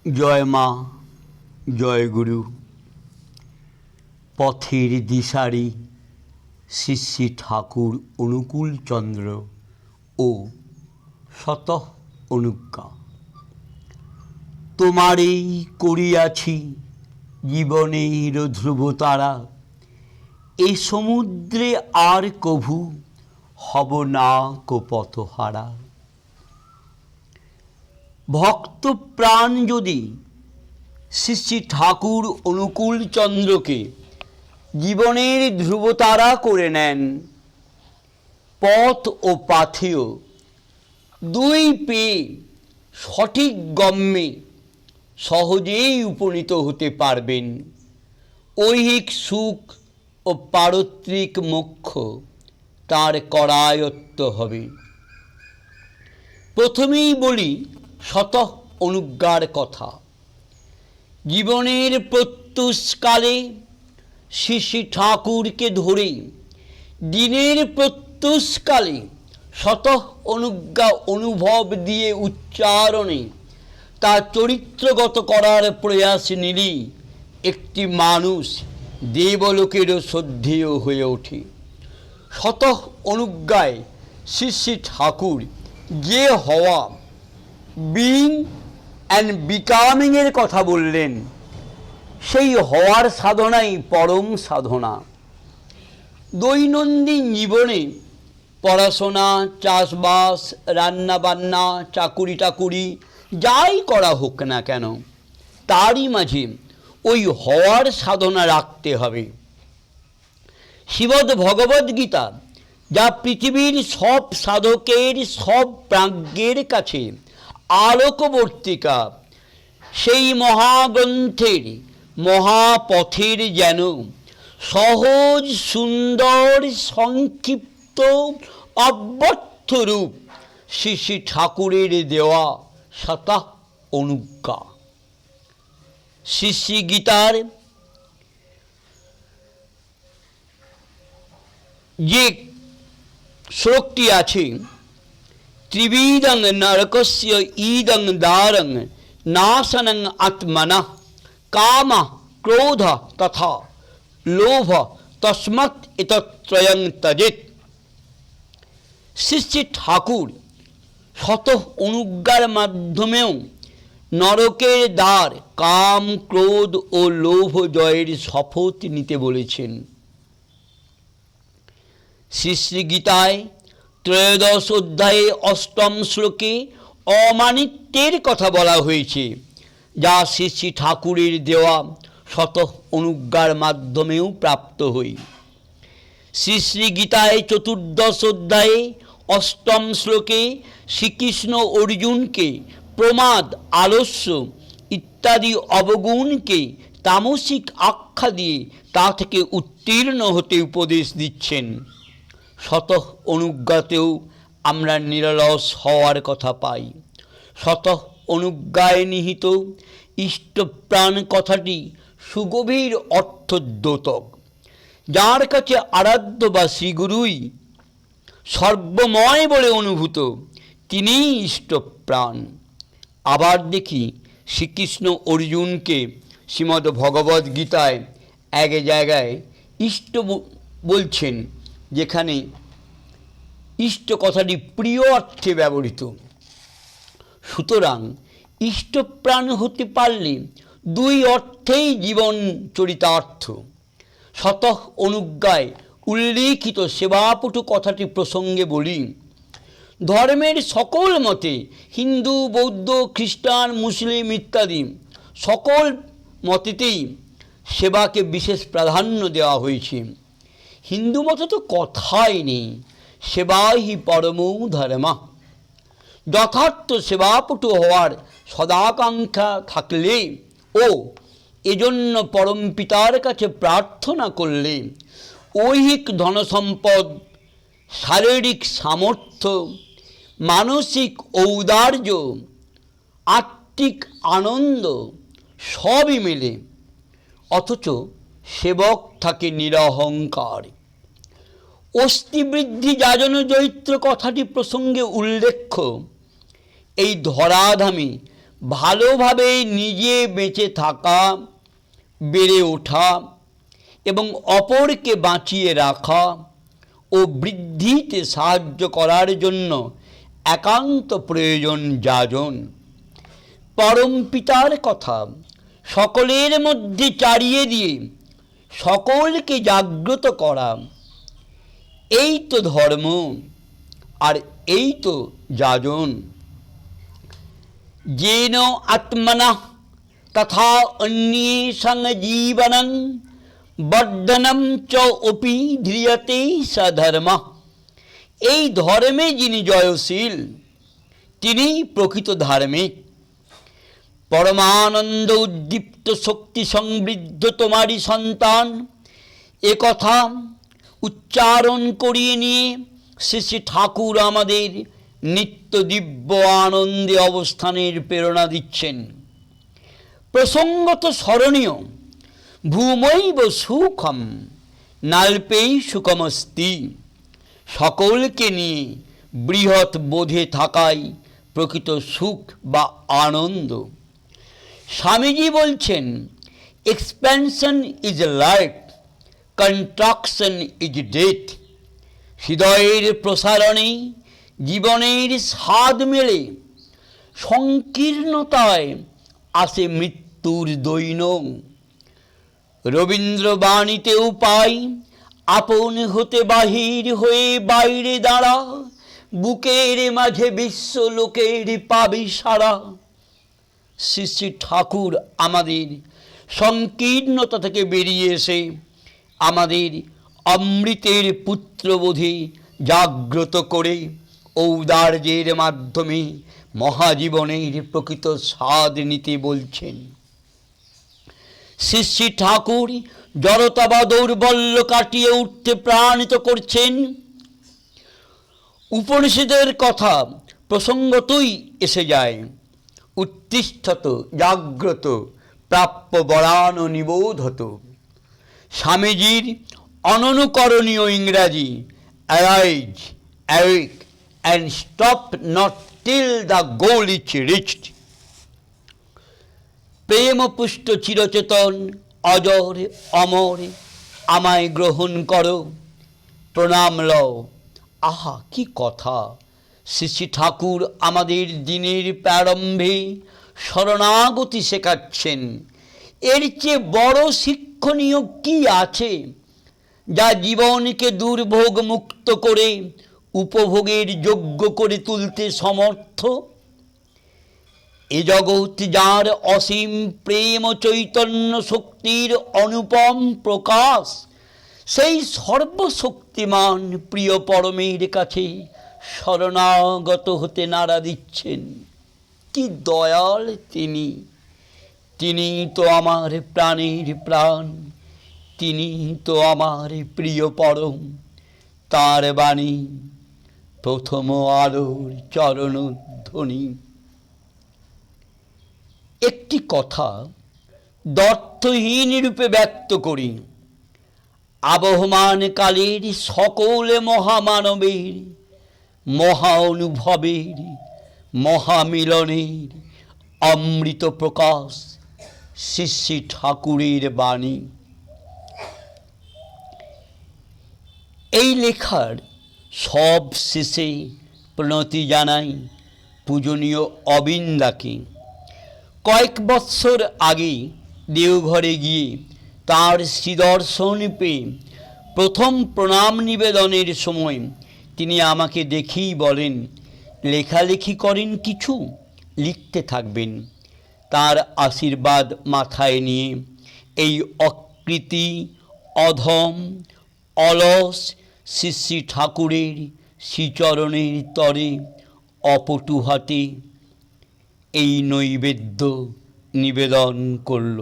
জয় মা, জয় গুরু। পথের দিশারি শ্রী শ্রী ঠাকুর অনুকূল চন্দ্র ও শতঃ অনুজ্ঞা। তোমারেই করিয়াছি জীবনের ধ্রুবতারা, এ সমুদ্রে আর কভু হব না কো পথহারা। ভক্ত প্রাণ যদি শ্রী শ্রী ঠাকুর অনুকূল চন্দ্রকে জীবনের ধ্রুবতারা করে নেন, পথ ও পাথেয় দুই পেয়ে সঠিক গম্যে সহজেই উপনীত হতে পারবেন। ঐহিক সুখ ও পারত্রিক মোক্ষ তার করায়ত্ত হবে। প্রথমেই বলি শতঃ অনুজ্ঞার কথা। জীবনের প্রত্যুষকালে শ্রী শ্রী ঠাকুরকে ধরে দিনের প্রত্যুষকালে শতঃ অনুজ্ঞা অনুভব দিয়ে উচ্চারণে তা চরিত্রগত করার প্রয়াস নিলেই একটি মানুষ দেবলোকেরও শ্রদ্ধেয় হয়ে ওঠে। শতঃ অনুজ্ঞায় শ্রী শ্রী ঠাকুর যে হওয়া, বিং অ্যান্ড বিকামিংয়ের কথা বললেন, সেই হওয়ার সাধনাই পরম সাধনা। দৈনন্দিন জীবনে পড়াশোনা, চাষবাস, রান্নাবান্না, চাকুরি টাকুরি যাই করা হোক না কেন, তারই মাঝে ওই হওয়ার সাধনা রাখতে হবে। শ্রীমদ্ ভগবদ্গীতা যা পৃথিবীর সব সাধকের, সব প্রাজ্ঞের কাছে আলোকবর্তিকা, সেই মহাগ্রন্থের মহাপথের যেন সহজ, সুন্দর, সংক্ষিপ্ত, অব্যর্থ রূপ শ্রী শ্রী ঠাকুরের দেওয়া শতঃ অনুজ্ঞা। শ্রী শ্রী গীতার যে শ্লোকটি আছে, ত্রিবিদং নরকস্য ইদং দ্বারং নাশনং আত্মনঃ কামঃ ক্রোধ তথা লোভ তস্মাৎ এতত্রয়ং ত্যজেৎ। শ্রী শ্রী ঠাকুর শতঃ অনুজ্ঞার মাধ্যমেও নরকের দ্বার কাম, ক্রোধ ও লোভ জয়ের শপথ নিতে বলেছেন। শ্রী শ্রী গীতায় ত্রয়োদশ অধ্যায়ে অষ্টম শ্লোকে অমানিত্যের কথা বলা হয়েছে, যা শ্রী শ্রী ঠাকুরের দেওয়া শতঃ অনুজ্ঞার মাধ্যমেও প্রাপ্ত হই। শ্রী শ্রী গীতায় চতুর্দশ অধ্যায়ে অষ্টম শ্লোকে শ্রীকৃষ্ণ অর্জুনকে প্রমাদ, আলস্য ইত্যাদি অবগুণকে তামসিক আখ্যা দিয়ে তা থেকে উত্তীর্ণ হতে উপদেশ দিচ্ছেন। শতঃ অনুজ্ঞাতেও আমরা নিরলস হওয়ার কথা পাই। শতঃ অনুজ্ঞায় নিহিত ইষ্টপ্রাণ কথাটি সুগভীর অর্থদ্যোতক। যার কাছে আরাধ্য বা শ্রীগুরুই সর্বময় বলে অনুভূত, তিনিই ইষ্টপ্রাণ। আবার দেখি শ্রীকৃষ্ণ অর্জুনকে শ্রীমদ্ ভগবদ্গীতায় এক জায়গায় ইষ্ট বলছেন, যেখানে ইষ্ট কথাটি প্রিয় অর্থে ব্যবহৃত। সুতরাং ইষ্টপ্রাণ হতে পারলে দুই অর্থেই জীবন চরিতার্থ। শতঃ অনুজ্ঞায় উল্লিখিত সেবাপটু কথাটি প্রসঙ্গে বলি, ধর্মের সকল মতে, হিন্দু, বৌদ্ধ, খ্রিস্টান, মুসলিম ইত্যাদি সকল মতেতেই সেবাকে বিশেষ প্রাধান্য দেওয়া হয়েছে। হিন্দু মতে তো কথাই নেই, সেবাই পরমো ধর্ম। যথার্থ সেবাপটু হওয়ার সদাকাঙ্ক্ষা থাকলে ও এজন্য পরম পিতার কাছে প্রার্থনা করলে ঐহিক ধনসম্পদ, শারীরিক সামর্থ্য, মানসিক ঔদার্য, আত্মিক আনন্দ সবই মেলে, অথচ সেবক থাকে নিরহংকার। অস্থিবৃদ্ধি যাজন জৈত্র কথাটি প্রসঙ্গে উল্লেখ্য, এই ধরাধামে ভালোভাবে নিজে বেঁচে থাকা, বেড়ে ওঠা এবং অপরকে বাঁচিয়ে রাখা ও বৃদ্ধিতে সাহায্য করার জন্য একান্ত প্রয়োজন যাজন। পরম পিতার কথা সকলের মধ্যে চারিয়ে দিয়ে সকলকে জাগ্রত করা, এই তো ধর্ম, আর এই তো যাজন। যেন আত্মনা তথা অন্যেষাং জীবনং বর্ধনম চ অপি ধ্রিয়তে সধর্ম। এই ধর্মে যিনি জয়শীল, তিনি প্রকৃত ধার্মিক। পরমানন্দ উদ্দীপ্ত শক্তি সমৃদ্ধ তোমারই সন্তান, একথা উচ্চারণ করিয়ে নিয়ে শ্রী শ্রী ঠাকুর আমাদের নিত্য দিব্য আনন্দে অবস্থানের প্রেরণা দিচ্ছেন। প্রসঙ্গত স্মরণীয় ভূমৈব সুখম নাল্পেই সুখমস্তি। সকলকে নিয়ে বৃহৎ বোধে থাকাই প্রকৃত সুখ বা আনন্দ। স্বামীজি বলছেন, expansion is life, contraction is death. হৃদয়ের প্রসারণে জীবনের স্বাদ মেলে, সংকীর্ণতায় আসে মৃত্যুর দৈন। রবীন্দ্রবাণীতেও পাই, আপন হতে বাহির হয়ে বাইরে দাঁড়া, বুকের মাঝে বিশ্ব লোকের পাবি সারা। শ্রী শ্রী ঠাকুর আমাদের সংকীর্ণতা থেকে বেরিয়ে এসে আমাদের অমৃতের পুত্রবোধে জাগ্রত করে ঔদার্যের মাধ্যমে মহাজীবনের প্রকৃত স্বাদ নিতে বলছেন। শ্রী শ্রী ঠাকুর জড়তা বা দৌর্বল্য কাটিয়ে উঠতে প্রাণিত করছেন। উপনিষদের কথা প্রসঙ্গতই এসে যায়, উত্তিষ্ঠত জাগ্রত প্রাপ্য বরান নিবোধত। স্বামীজির অননুকরণীয় ইংরাজি, arise, awake and stop not till the goal is reached. প্রেম পুষ্ট চিরচেতন অজর অমর, আমায় গ্রহণ করো, প্রণাম লও। আহা কি কথা! শ্রী শ্রী ঠাকুর আমাদের দিনের প্রারম্ভে শরণাগতি শেখাচ্ছেন। এর চেয়ে বড় শিক্ষণীয় কি আছে, যা জীবনকে দুর্ভোগ মুক্ত করে উপভোগের যোগ্য করে তুলতে সমর্থ? এ জগৎ যার অসীম প্রেম ও চৈতন্য শক্তির অনুপম প্রকাশ, সেই সর্বশক্তিমান প্রিয় পরমের কাছে শরণাগত হতে নাড়া দিচ্ছেন। কি দয়াল তিনি! তিনি তো আমার প্রাণের প্রাণ, তিনি তো আমার প্রিয় পরম। তার বাণী প্রথম আলোর চরণধ্বনি। একটি কথা দর্থহীন রূপে ব্যক্ত করি। আবহমান কালের সকল মহামানবের মহা অনুভবের মহামিলনের অমৃত প্রকাশ শ্রী শ্রী ঠাকুরের বাণী। এই লেখার সব শেষে প্রণতি জানাই পূজনীয় অবিন্দাকে। কয়েক বৎসর আগে দেওঘরে গিয়ে তাঁর শ্রীদর্শন পেয়ে প্রথম প্রণাম নিবেদনের সময় তিনি আমাকে দেখেই বলেন, লেখালেখি করেন কিছু, লিখতে থাকবেন। তার আশীর্বাদ মাথায় নিয়ে এই অকৃতি অধম অলস শ্রী শ্রী ঠাকুরের শ্রীচরণের তরে অপটু হাতে এই নৈবেদ্য নিবেদন করল।